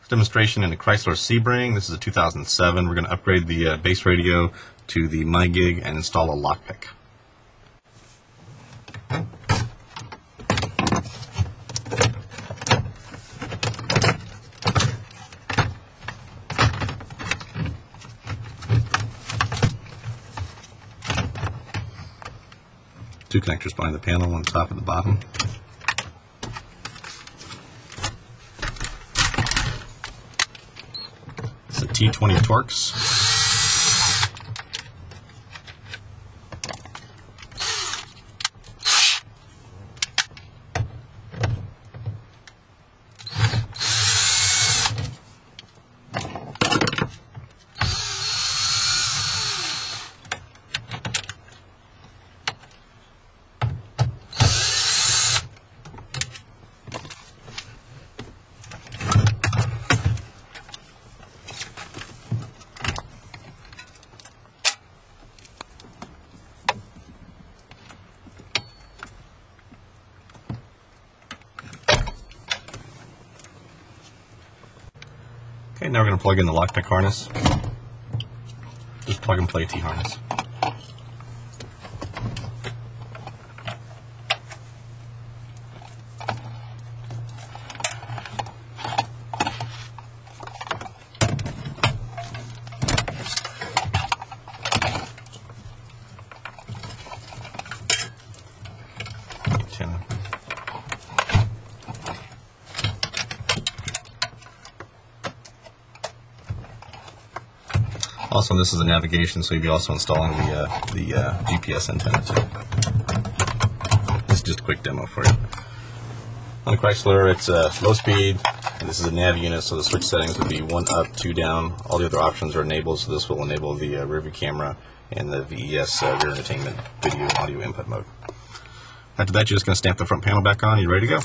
Demonstration in the Chrysler Sebring. This is a 2007. We're going to upgrade the base radio to the Mygig and install a lockpick. Two connectors behind the panel, one top and the bottom. It's a T20 Torx. Okay, now we're going to plug in the lockpick harness. Just plug and play T-harness. Antenna. Also, this is a navigation, so you'll be also installing the GPS antenna too. This is just a quick demo for you. On the Chrysler, it's low speed, and this is a nav unit, so the switch settings would be 1 up, 2 down. All the other options are enabled, so this will enable the rear view camera and the VES rear entertainment video and audio input mode. After that, you're just going to stamp the front panel back on. You ready to go?